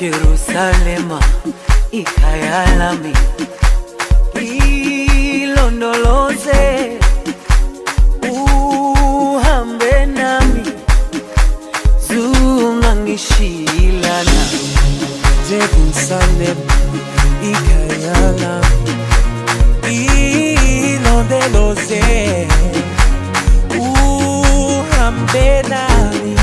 Jerusalema ikayalami ilondoloze uhambe nami zungangishilana. Jerusalema ikayalami ilondoloze uhambe nami